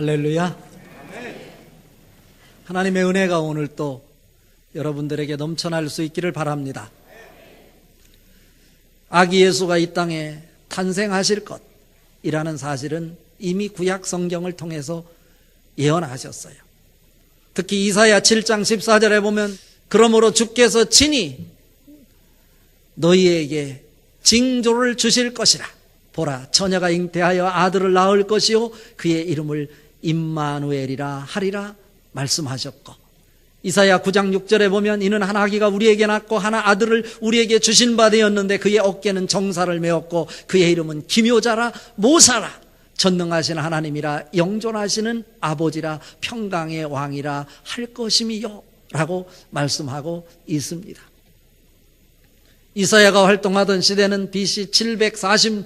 할렐루야. 하나님의 은혜가 오늘 또 여러분들에게 넘쳐날 수 있기를 바랍니다. 아기 예수가 이 땅에 탄생하실 것이라는 사실은 이미 구약 성경을 통해서 예언하셨어요. 특히 이사야 7장 14절에 보면 그러므로 주께서 친히 너희에게 징조를 주실 것이라. 보라, 처녀가 잉태하여 아들을 낳을 것이요 그의 이름을 임마누엘이라 하리라 말씀하셨고, 이사야 9장 6절에 보면 이는 한 아기가 우리에게 낳고 하나 아들을 우리에게 주신 바 되었는데 그의 어깨는 정사를 메었고 그의 이름은 기묘자라 모사라 전능하신 하나님이라 영존하시는 아버지라 평강의 왕이라 할 것임이요 라고 말씀하고 있습니다. 이사야가 활동하던 시대는 BC 740년에서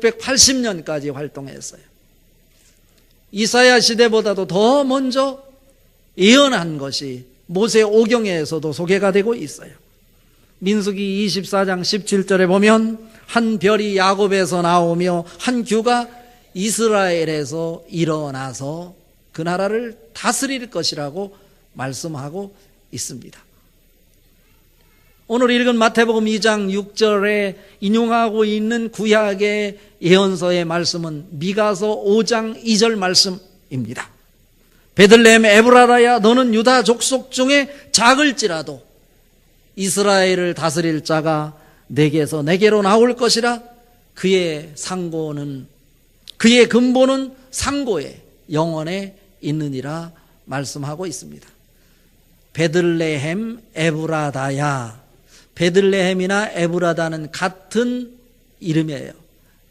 680년까지 활동했어요. 이사야 시대보다도 더 먼저 예언한 것이 모세 오경에서도 소개가 되고 있어요. 민수기 24장 17절에 보면 한 별이 야곱에서 나오며 한 규가 이스라엘에서 일어나서 그 나라를 다스릴 것이라고 말씀하고 있습니다. 오늘 읽은 마태복음 2장 6절에 인용하고 있는 구약의 예언서의 말씀은 미가서 5장 2절 말씀입니다. 베들레헴 에브라다야 너는 유다 족속 중에 작을지라도 이스라엘을 다스릴 자가 내게서 내게로 나올 것이라. 그의 근본은 상고에 영원에 있느니라 말씀하고 있습니다. 베들레헴 에브라다야, 베들레헴이나 에브라다는 같은 이름이에요.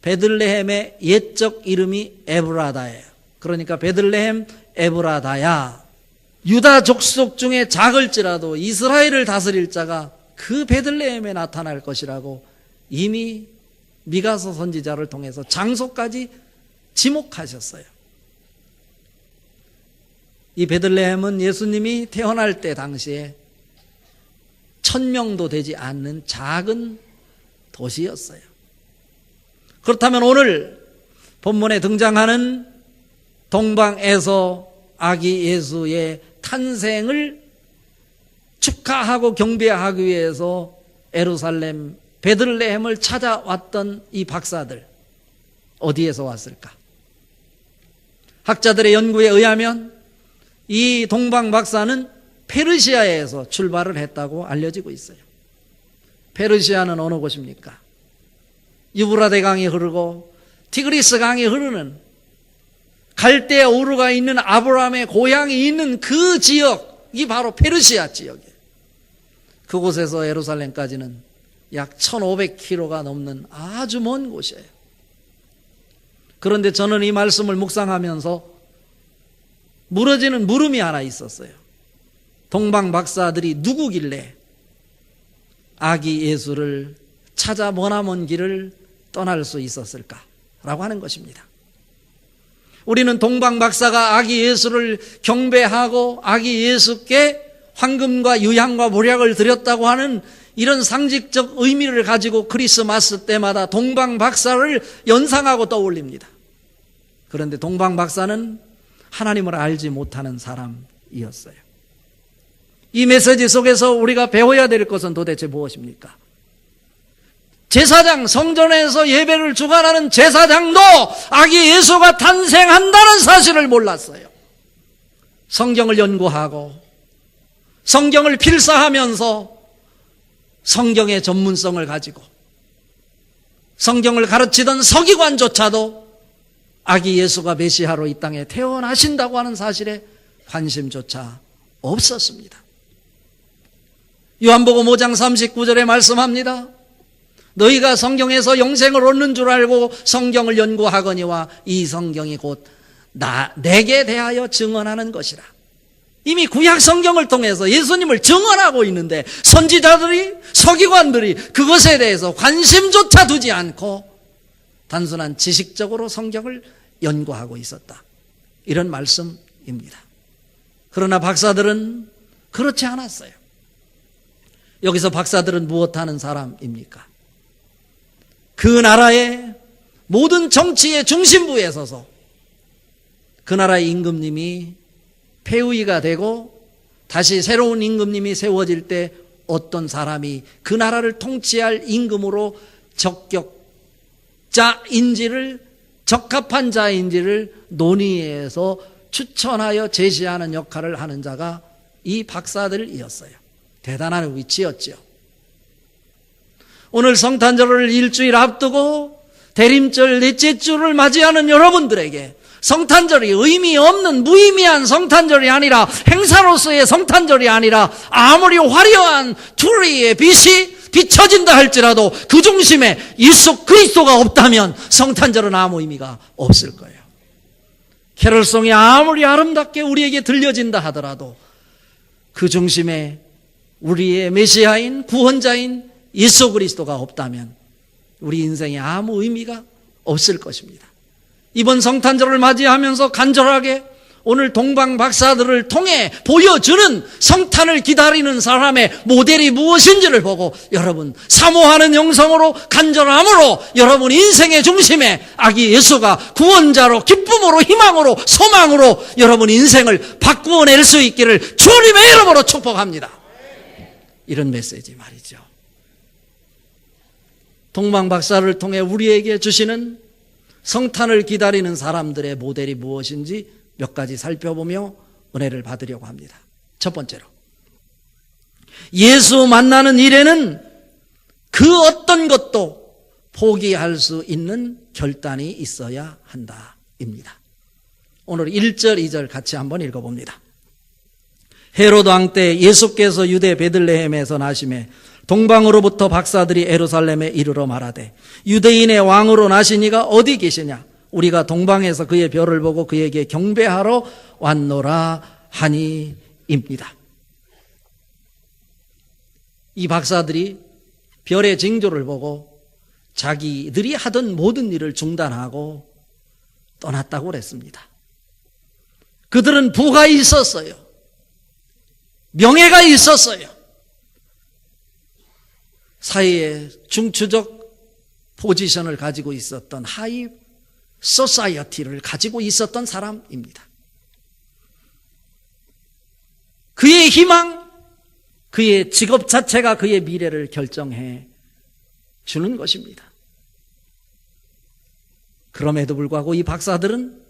베들레헴의 옛적 이름이 에브라다예요. 그러니까 베들레헴 에브라다야, 유다 족속 중에 작을지라도 이스라엘을 다스릴 자가 그 베들레헴에 나타날 것이라고 이미 미가서 선지자를 통해서 장소까지 지목하셨어요. 이 베들레헴은 예수님이 태어날 때 당시에 1000명도 되지 않는 작은 도시였어요. 그렇다면 오늘 본문에 등장하는 동방에서 아기 예수의 탄생을 축하하고 경배하기 위해서 예루살렘 베들레헴을 찾아왔던 이 박사들, 어디에서 왔을까? 학자들의 연구에 의하면 이 동방 박사는 페르시아에서 출발을 했다고 알려지고 있어요. 페르시아는 어느 곳입니까? 유브라데 강이 흐르고 티그리스 강이 흐르는 갈대아 우르가 있는 아브라함의 고향이 있는 그 지역이 바로 페르시아 지역이에요. 그곳에서 예루살렘까지는 약 1500km가 넘는 아주 먼 곳이에요. 그런데 저는 이 말씀을 묵상하면서 무너지는 물음이 하나 있었어요. 동방 박사들이 누구길래 아기 예수를 찾아 머나먼 길을 떠날 수 있었을까라고 하는 것입니다. 우리는 동방 박사가 아기 예수를 경배하고 아기 예수께 황금과 유향과 모략을 드렸다고 하는 이런 상징적 의미를 가지고 크리스마스 때마다 동방 박사를 연상하고 떠올립니다. 그런데 동방 박사는 하나님을 알지 못하는 사람이었어요. 이 메시지 속에서 우리가 배워야 될 것은 도대체 무엇입니까? 제사장, 성전에서 예배를 주관하는 제사장도 아기 예수가 탄생한다는 사실을 몰랐어요. 성경을 연구하고 성경을 필사하면서 성경의 전문성을 가지고 성경을 가르치던 서기관조차도 아기 예수가 메시아로 이 땅에 태어나신다고 하는 사실에 관심조차 없었습니다. 요한복음 5장 39절에 말씀합니다. 너희가 성경에서 영생을 얻는 줄 알고 성경을 연구하거니와 이 성경이 곧 내게 대하여 증언하는 것이라. 이미 구약 성경을 통해서 예수님을 증언하고 있는데 선지자들이, 서기관들이 그것에 대해서 관심조차 두지 않고 단순한 지식적으로 성경을 연구하고 있었다. 이런 말씀입니다. 그러나 박사들은 그렇지 않았어요. 여기서 박사들은 무엇하는 사람입니까? 그 나라의 모든 정치의 중심부에 서서 그 나라의 임금님이 폐위가 되고 다시 새로운 임금님이 세워질 때 어떤 사람이 그 나라를 통치할 임금으로 적합한 자인지를 논의해서 추천하여 제시하는 역할을 하는 자가 이 박사들이었어요. 대단한 위치였죠. 오늘 성탄절을 일주일 앞두고 대림절 넷째 주를 맞이하는 여러분들에게 성탄절이 의미 없는 무의미한 성탄절이 아니라 행사로서의 성탄절이 아니라 아무리 화려한 투리의 빛이 비춰진다 할지라도 그 중심에 예수 그리스도가 없다면 성탄절은 아무 의미가 없을 거예요. 캐럴송이 아무리 아름답게 우리에게 들려진다 하더라도 그 중심에 우리의 메시아인 구원자인 예수 그리스도가 없다면 우리 인생에 아무 의미가 없을 것입니다. 이번 성탄절을 맞이하면서 간절하게 오늘 동방 박사들을 통해 보여주는 성탄을 기다리는 사람의 모델이 무엇인지를 보고 여러분 사모하는 영성으로 간절함으로 여러분 인생의 중심에 아기 예수가 구원자로 기쁨으로 희망으로 소망으로 여러분 인생을 바꾸어낼 수 있기를 주님의 이름으로 축복합니다. 이런 메시지 말이죠. 동방 박사를 통해 우리에게 주시는 성탄을 기다리는 사람들의 모델이 무엇인지 몇 가지 살펴보며 은혜를 받으려고 합니다. 첫 번째로, 예수 만나는 일에는 그 어떤 것도 포기할 수 있는 결단이 있어야 한다입니다. 오늘 1절, 2절 같이 한번 읽어봅니다. 헤로드 왕 때 예수께서 유대 베들레헴에서 나시매 동방으로부터 박사들이 예루살렘에 이르러 말하되 유대인의 왕으로 나시니가 어디 계시냐? 우리가 동방에서 그의 별을 보고 그에게 경배하러 왔노라 하니입니다. 이 박사들이 별의 징조를 보고 자기들이 하던 모든 일을 중단하고 떠났다고 그랬습니다. 그들은 부가 있었어요. 명예가 있었어요. 사회의 중추적 포지션을 가지고 있었던 하이 소사이어티를 가지고 있었던 사람입니다. 그의 희망, 그의 직업 자체가 그의 미래를 결정해 주는 것입니다. 그럼에도 불구하고 이 박사들은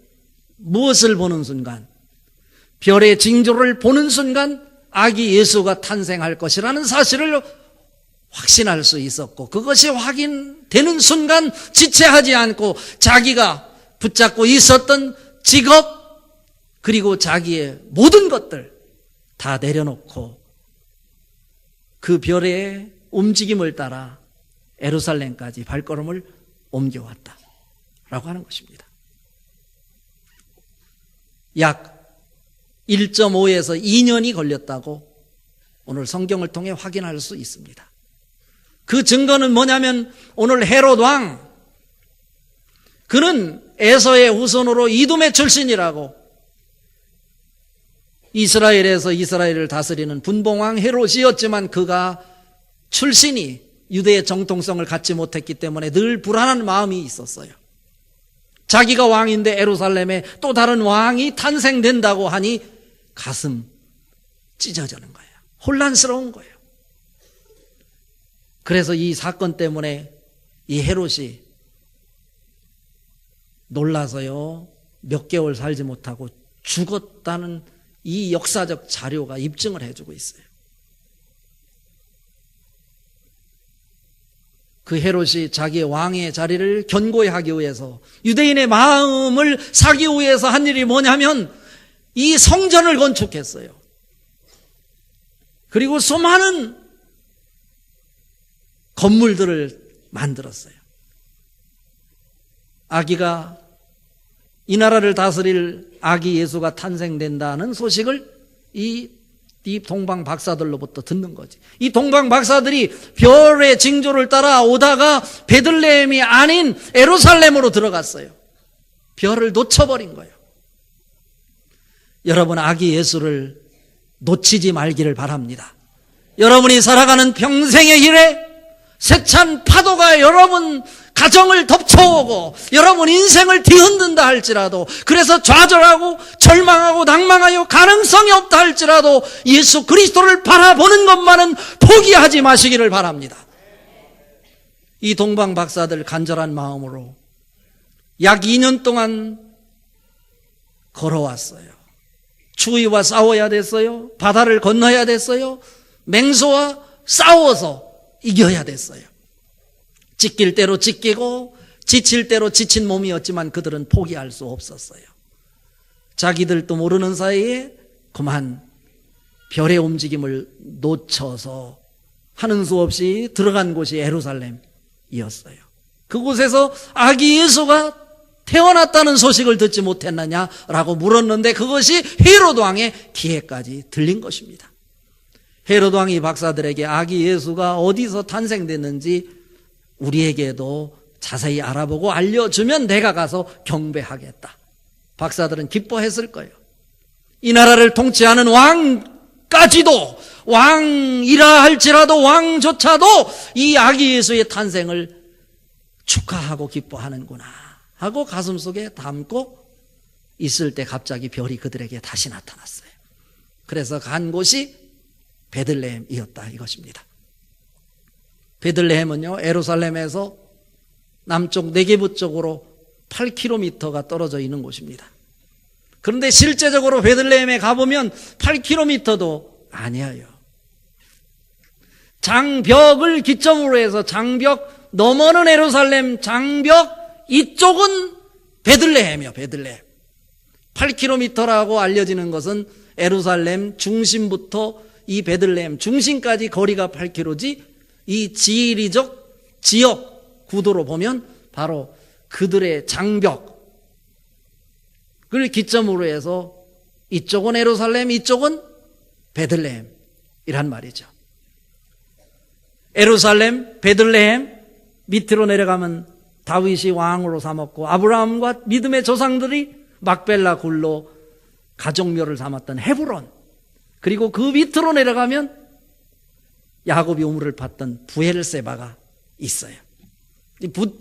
무엇을 보는 순간, 별의 징조를 보는 순간 아기 예수가 탄생할 것이라는 사실을 확신할 수 있었고, 그것이 확인되는 순간 지체하지 않고 자기가 붙잡고 있었던 직업 그리고 자기의 모든 것들 다 내려놓고 그 별의 움직임을 따라 예루살렘까지 발걸음을 옮겨왔다라고 하는 것입니다. 약 1.5에서 2년이 걸렸다고 오늘 성경을 통해 확인할 수 있습니다. 그 증거는 뭐냐면 오늘 헤롯 왕, 그는 에서의 후손으로 이돔의 출신이라고 이스라엘에서 이스라엘을 다스리는 분봉왕 헤롯이었지만 그가 출신이 유대의 정통성을 갖지 못했기 때문에 늘 불안한 마음이 있었어요. 자기가 왕인데 예루살렘에 또 다른 왕이 탄생된다고 하니 가슴 찢어지는 거예요. 혼란스러운 거예요. 그래서 이 사건 때문에 이 헤롯이 놀라서요 몇 개월 살지 못하고 죽었다는 이 역사적 자료가 입증을 해주고 있어요. 그 헤롯이 자기의 왕의 자리를 견고히 하기 위해서 유대인의 마음을 사기 위해서 한 일이 뭐냐면 이 성전을 건축했어요. 그리고 수많은 건물들을 만들었어요. 아기가 이 나라를 다스릴 아기 예수가 탄생된다는 소식을 이 동방 박사들로부터 듣는 거지. 이 동방 박사들이 별의 징조를 따라 오다가 베들레헴이 아닌 예루살렘으로 들어갔어요. 별을 놓쳐버린 거예요. 여러분, 아기 예수를 놓치지 말기를 바랍니다. 여러분이 살아가는 평생의 길에 세찬 파도가 여러분 가정을 덮쳐오고 여러분 인생을 뒤흔든다 할지라도, 그래서 좌절하고 절망하고 낭망하여 가능성이 없다 할지라도 예수 그리스도를 바라보는 것만은 포기하지 마시기를 바랍니다. 이 동방 박사들 간절한 마음으로 약 2년 동안 걸어왔어요. 추위와 싸워야 됐어요. 바다를 건너야 됐어요. 맹수와 싸워서 이겨야 됐어요. 찢길 대로 찢기고 지칠 대로 지친 몸이었지만 그들은 포기할 수 없었어요. 자기들도 모르는 사이에 그만 별의 움직임을 놓쳐서 하는 수 없이 들어간 곳이 예루살렘이었어요. 그곳에서 아기 예수가 태어났다는 소식을 듣지 못했느냐라고 물었는데 그것이 헤로드 왕의 귀에까지 들린 것입니다. 헤로드 왕이 박사들에게 아기 예수가 어디서 탄생됐는지 우리에게도 자세히 알아보고 알려주면 내가 가서 경배하겠다. 박사들은 기뻐했을 거예요. 이 나라를 통치하는 왕까지도, 왕이라 할지라도 왕조차도 이 아기 예수의 탄생을 축하하고 기뻐하는구나 하고 가슴속에 담고 있을 때 갑자기 별이 그들에게 다시 나타났어요. 그래서 간 곳이 베들레헴이었다 이것입니다. 베들레헴은요, 예루살렘에서 남쪽 네게부 쪽으로 8km가 떨어져 있는 곳입니다. 그런데 실제적으로 베들레헴에 가보면 8km도 아니에요. 장벽을 기점으로 해서 장벽 너머는 예루살렘, 장벽 이쪽은 베들레헴이요. 베들레헴 8km라고 알려지는 것은 예루살렘 중심부터 이 베들레헴 중심까지 거리가 8km지 이 지리적 지역 구도로 보면 바로 그들의 장벽을 기점으로 해서 이쪽은 예루살렘, 이쪽은 베들레헴이란 말이죠. 예루살렘, 베들레헴 밑으로 내려가면 다윗이 왕으로 삼았고 아브라함과 믿음의 조상들이 막벨라 굴로 가족묘를 삼았던 헤브론, 그리고 그 밑으로 내려가면 야곱이 우물을 팠던 부엘세바가 있어요.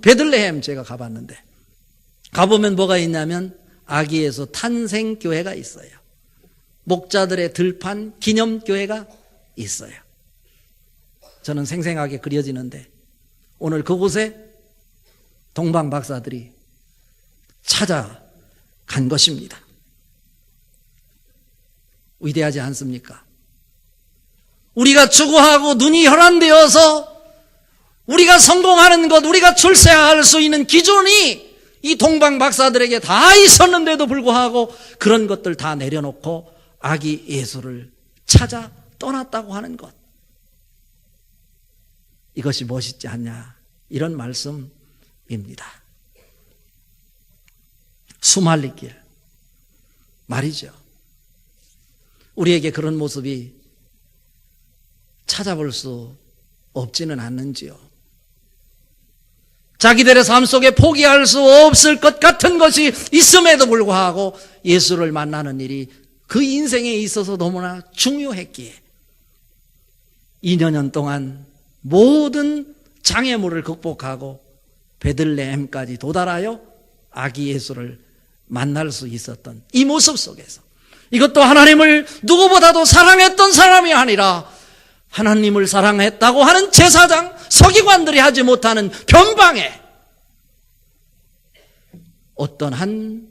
베들레헴 제가 가봤는데 가보면 뭐가 있냐면 아기 예수 탄생교회가 있어요. 목자들의 들판 기념교회가 있어요. 저는 생생하게 그려지는데 오늘 그곳에 동방 박사들이 찾아간 것입니다. 위대하지 않습니까? 우리가 추구하고 눈이 혈안되어서 우리가 성공하는 것, 우리가 출세할 수 있는 기준이 이 동방 박사들에게 다 있었는데도 불구하고 그런 것들 다 내려놓고 아기 예수를 찾아 떠났다고 하는 것, 이것이 멋있지 않냐, 이런 말씀입니다. 수말리길 말이죠. 우리에게 그런 모습이 찾아볼 수 없지는 않는지요. 자기들의 삶 속에 포기할 수 없을 것 같은 것이 있음에도 불구하고 예수를 만나는 일이 그 인생에 있어서 너무나 중요했기에 2년 동안 모든 장애물을 극복하고 베들레헴까지 도달하여 아기 예수를 만날 수 있었던 이 모습 속에서, 이것도 하나님을 누구보다도 사랑했던 사람이 아니라 하나님을 사랑했다고 하는 제사장, 서기관들이 하지 못하는 변방에 어떤 한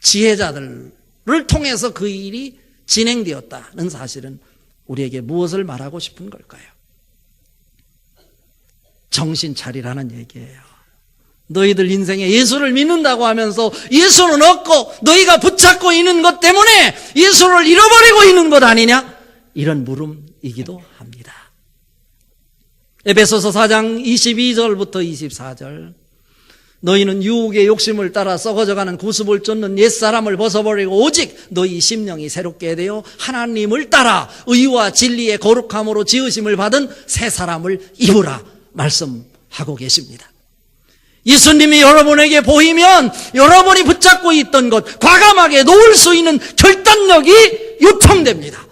지혜자들을 통해서 그 일이 진행되었다는 사실은 우리에게 무엇을 말하고 싶은 걸까요? 정신 차리라는 얘기예요. 너희들 인생에 예수를 믿는다고 하면서 예수는 없고 너희가 붙잡고 있는 것 때문에 예수를 잃어버리고 있는 것 아니냐? 이런 물음이기도 합니다. 에베소서 4장 22절부터 24절, 너희는 유혹의 욕심을 따라 썩어져가는 구습을 쫓는 옛사람을 벗어버리고 오직 너희 심령이 새롭게 되어 하나님을 따라 의와 진리의 거룩함으로 지으심을 받은 새 사람을 입으라 말씀하고 계십니다. 예수님이 여러분에게 보이면 여러분이 붙잡고 있던 것 과감하게 놓을 수 있는 결단력이 요청됩니다.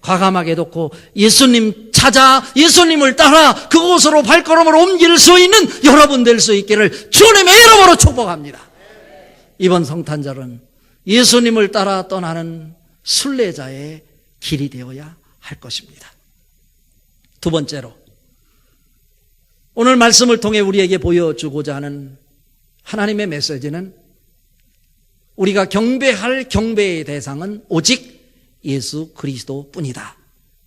과감하게 놓고 예수님 찾아 예수님을 따라 그곳으로 발걸음을 옮길 수 있는 여러분 될 수 있기를 주님의 이름으로 축복합니다. 이번 성탄절은 예수님을 따라 떠나는 순례자의 길이 되어야 할 것입니다. 두 번째로, 오늘 말씀을 통해 우리에게 보여주고자 하는 하나님의 메시지는 우리가 경배할 경배의 대상은 오직 예수 그리스도뿐이다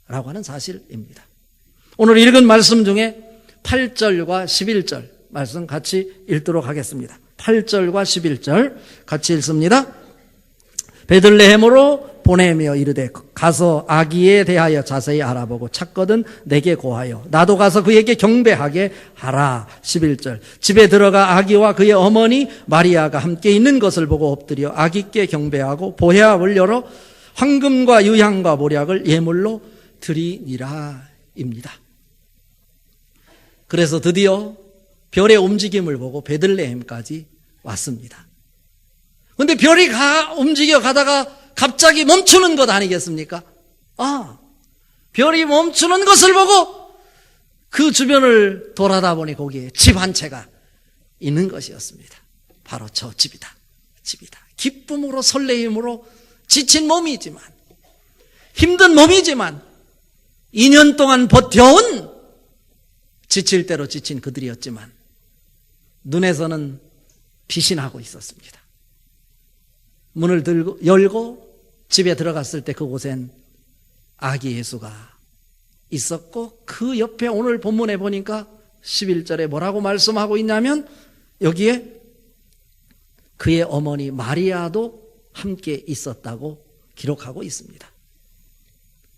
라고 하는 사실입니다. 오늘 읽은 말씀 중에 8절과 11절 말씀 같이 읽도록 하겠습니다. 8절과 11절 같이 읽습니다. 베들레헴으로 보내며 이르되 가서 아기에 대하여 자세히 알아보고 찾거든 내게 고하여 나도 가서 그에게 경배하게 하라. 11절 집에 들어가 아기와 그의 어머니 마리아가 함께 있는 것을 보고 엎드려 아기께 경배하고 보혜압을 열어 황금과 유향과 모략을 예물로 드리니라 입니다. 그래서 드디어 별의 움직임을 보고 베들레헴까지 왔습니다. 그런데 별이 움직여 가다가 갑자기 멈추는 것 아니겠습니까? 별이 멈추는 것을 보고 그 주변을 돌아다 보니 거기에 집 한 채가 있는 것이었습니다. 바로 저 집이다. 기쁨으로 설레임으로 지친 몸이지만, 힘든 몸이지만 2년 동안 버텨온 지칠 대로 지친 그들이었지만 눈에서는 빛이 나고 있었습니다. 문을 열고 집에 들어갔을 때 그곳엔 아기 예수가 있었고, 그 옆에 오늘 본문에 보니까 11절에 뭐라고 말씀하고 있냐면 여기에 그의 어머니 마리아도 함께 있었다고 기록하고 있습니다.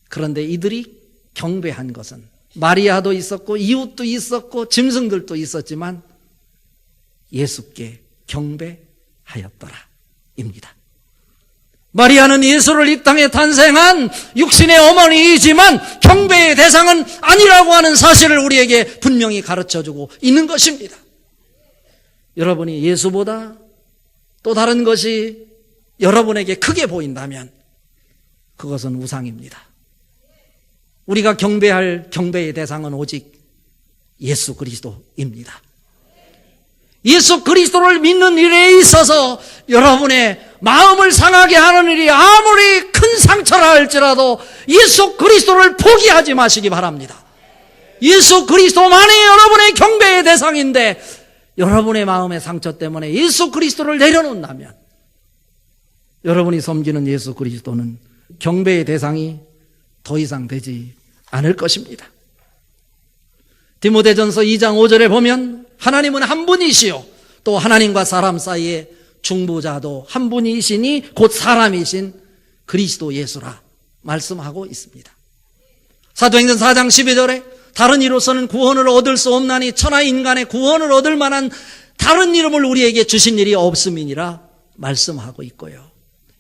그런데 이들이 경배한 것은 마리아도 있었고 이웃도 있었고 짐승들도 있었지만 예수께 경배하였더라 입니다. 마리아는 예수를 이 땅에 탄생한 육신의 어머니이지만 경배의 대상은 아니라고 하는 사실을 우리에게 분명히 가르쳐주고 있는 것입니다. 여러분이 예수보다 또 다른 것이 여러분에게 크게 보인다면 그것은 우상입니다. 우리가 경배할 경배의 대상은 오직 예수 그리스도입니다. 예수 그리스도를 믿는 일에 있어서 여러분의 마음을 상하게 하는 일이 아무리 큰 상처라 할지라도 예수 그리스도를 포기하지 마시기 바랍니다. 예수 그리스도만이 여러분의 경배의 대상인데 여러분의 마음의 상처 때문에 예수 그리스도를 내려놓는다면 여러분이 섬기는 예수 그리스도는 경배의 대상이 더 이상 되지 않을 것입니다. 디모데전서 2장 5절에 보면 하나님은 한 분이시요 또 하나님과 사람 사이에 중보자도 한 분이시니 곧 사람이신 그리스도 예수라 말씀하고 있습니다. 사도행전 4장 12절에 다른 이로서는 구원을 얻을 수 없나니 천하 인간의 구원을 얻을 만한 다른 이름을 우리에게 주신 일이 없음이니라 말씀하고 있고요.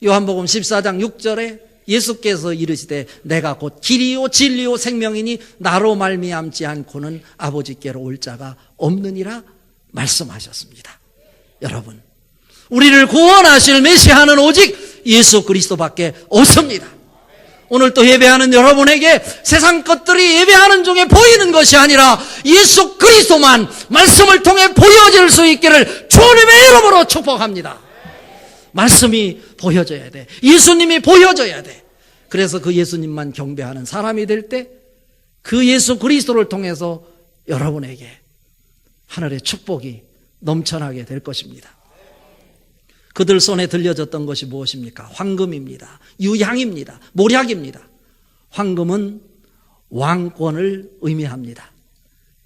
요한복음 14장 6절에 예수께서 이르시되 내가 곧 길이요 진리요 생명이니 나로 말미암지 않고는 아버지께로 올 자가 없느니라 말씀하셨습니다. 여러분, 우리를 구원하실 메시아는 오직 예수 그리스도밖에 없습니다. 오늘 또 예배하는 여러분에게 세상 것들이 예배하는 중에 보이는 것이 아니라 예수 그리스도만 말씀을 통해 보여질 수 있기를 주님의 이름으로 축복합니다. 말씀이 보여져야 돼. 예수님이 보여져야 돼. 그래서 그 예수님만 경배하는 사람이 될 때 그 예수 그리스도를 통해서 여러분에게 하늘의 축복이 넘쳐나게 될 것입니다. 그들 손에 들려졌던 것이 무엇입니까? 황금입니다. 유향입니다. 모략입니다. 황금은 왕권을 의미합니다.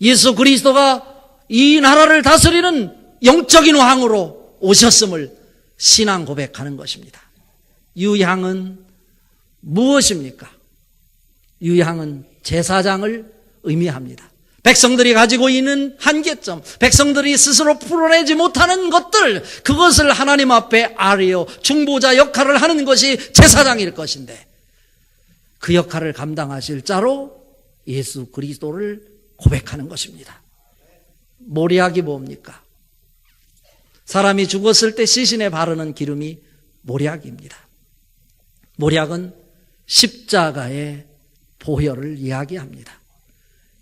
예수 그리스도가 이 나라를 다스리는 영적인 왕으로 오셨음을 신앙 고백하는 것입니다. 유향은 무엇입니까? 유향은 제사장을 의미합니다. 백성들이 가지고 있는 한계점, 백성들이 스스로 풀어내지 못하는 것들, 그것을 하나님 앞에 아뢰어 중보자 역할을 하는 것이 제사장일 것인데 그 역할을 감당하실 자로 예수 그리스도를 고백하는 것입니다. 모략이 뭡니까? 사람이 죽었을 때 시신에 바르는 기름이 모략입니다. 모략은 십자가의 보혈을 이야기합니다.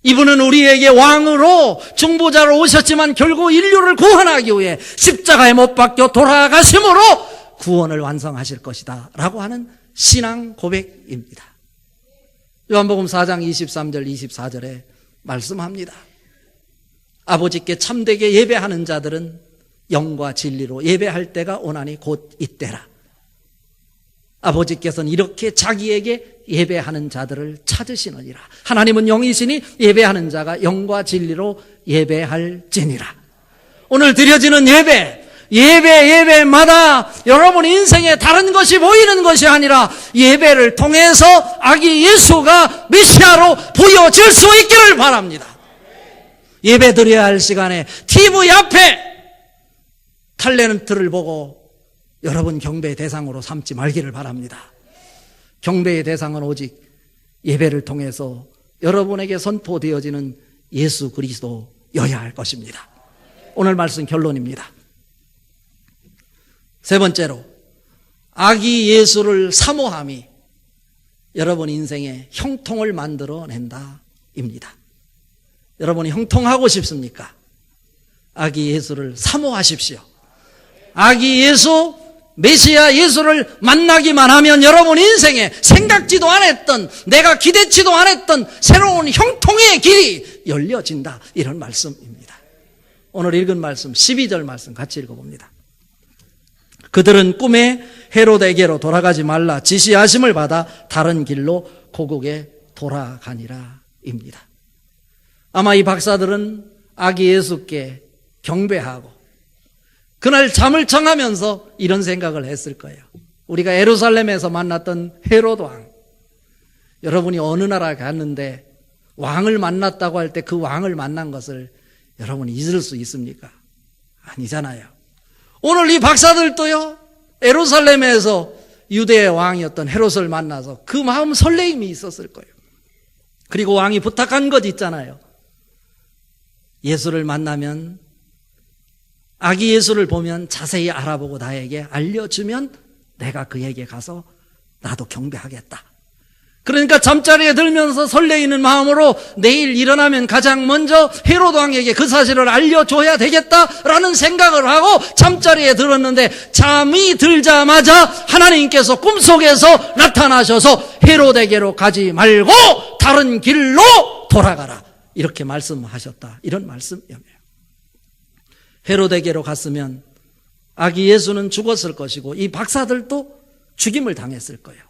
이분은 우리에게 왕으로 중보자로 오셨지만 결국 인류를 구원하기 위해 십자가에 못 박혀 돌아가심으로 구원을 완성하실 것이다 라고 하는 신앙 고백입니다. 요한복음 4장 23절 24절에 말씀합니다. 아버지께 참되게 예배하는 자들은 영과 진리로 예배할 때가 오나니 곧 이때라. 아버지께서는 이렇게 자기에게 예배하는 자들을 찾으시느니라. 하나님은 영이시니 예배하는 자가 영과 진리로 예배할지니라. 오늘 드려지는 예배마다 여러분 인생에 다른 것이 보이는 것이 아니라 예배를 통해서 아기 예수가 메시아로 보여질 수 있기를 바랍니다. 예배 드려야 할 시간에 TV 앞에 탤런트를 보고 여러분 경배의 대상으로 삼지 말기를 바랍니다. 경배의 대상은 오직 예배를 통해서 여러분에게 선포되어지는 예수 그리스도여야 할 것입니다. 오늘 말씀 결론입니다. 세 번째로, 아기 예수를 사모함이 여러분 인생에 형통을 만들어낸다 입니다. 여러분이 형통하고 싶습니까? 아기 예수를 사모하십시오. 아기 예수, 메시아 예수를 만나기만 하면 여러분 인생에 생각지도 않았던, 내가 기대치도 않았던 새로운 형통의 길이 열려진다, 이런 말씀입니다. 오늘 읽은 말씀 12절 말씀 같이 읽어봅니다. 그들은 꿈에 헤로데에게로 돌아가지 말라 지시하심을 받아 다른 길로 고국에 돌아가니라 입니다. 아마 이 박사들은 아기 예수께 경배하고 그날 잠을 청하면서 이런 생각을 했을 거예요. 우리가 예루살렘에서 만났던 헤로드 왕, 여러분이 어느 나라 갔는데 왕을 만났다고 할 때 그 왕을 만난 것을 여러분이 잊을 수 있습니까? 아니잖아요. 오늘 이 박사들도요, 예루살렘에서 유대의 왕이었던 헤롯을 만나서 그 마음 설레임이 있었을 거예요. 그리고 왕이 부탁한 것 있잖아요. 예수를 만나면, 아기 예수를 보면 자세히 알아보고 나에게 알려주면 내가 그에게 가서 나도 경배하겠다. 그러니까 잠자리에 들면서 설레이는 마음으로 내일 일어나면 가장 먼저 헤로드 왕에게 그 사실을 알려줘야 되겠다라는 생각을 하고 잠자리에 들었는데, 잠이 들자마자 하나님께서 꿈속에서 나타나셔서 헤로데에게로 가지 말고 다른 길로 돌아가라, 이렇게 말씀하셨다, 이런 말씀이에요. 헤로데에게로 갔으면 아기 예수는 죽었을 것이고 이 박사들도 죽임을 당했을 거예요.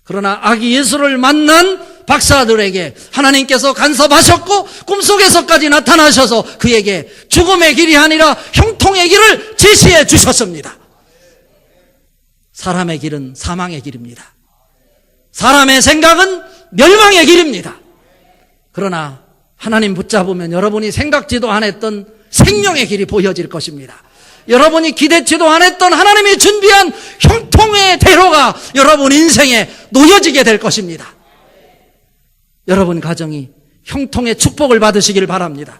그러나 아기 예수를 만난 박사들에게 하나님께서 간섭하셨고 꿈속에서까지 나타나셔서 그에게 죽음의 길이 아니라 형통의 길을 제시해 주셨습니다. 사람의 길은 사망의 길입니다. 사람의 생각은 멸망의 길입니다. 그러나 하나님 붙잡으면 여러분이 생각지도 않았던 생명의 길이 보여질 것입니다. 여러분이 기대치도 않았던 하나님이 준비한 형통의 대로가 여러분 인생에 놓여지게 될 것입니다. 여러분 가정이 형통의 축복을 받으시길 바랍니다.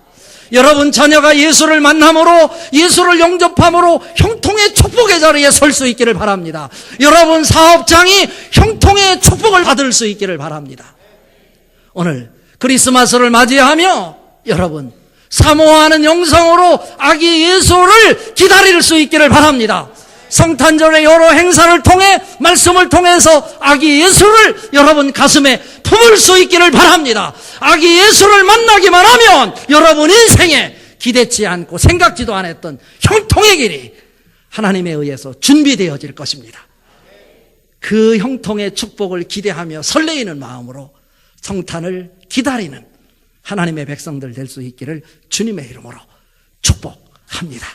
여러분 자녀가 예수를 만남으로, 예수를 영접함으로 형통의 축복의 자리에 설 수 있기를 바랍니다. 여러분 사업장이 형통의 축복을 받을 수 있기를 바랍니다. 오늘 크리스마스를 맞이하며 여러분 사모하는 영성으로 아기 예수를 기다릴 수 있기를 바랍니다. 성탄절의 여러 행사를 통해, 말씀을 통해서 아기 예수를 여러분 가슴에 품을 수 있기를 바랍니다. 아기 예수를 만나기만 하면 여러분 인생에 기대치 않고 생각지도 않았던 형통의 길이 하나님에 의해서 준비되어질 것입니다. 그 형통의 축복을 기대하며 설레이는 마음으로 성탄을 기다리는 하나님의 백성들 될 수 있기를 주님의 이름으로 축복합니다.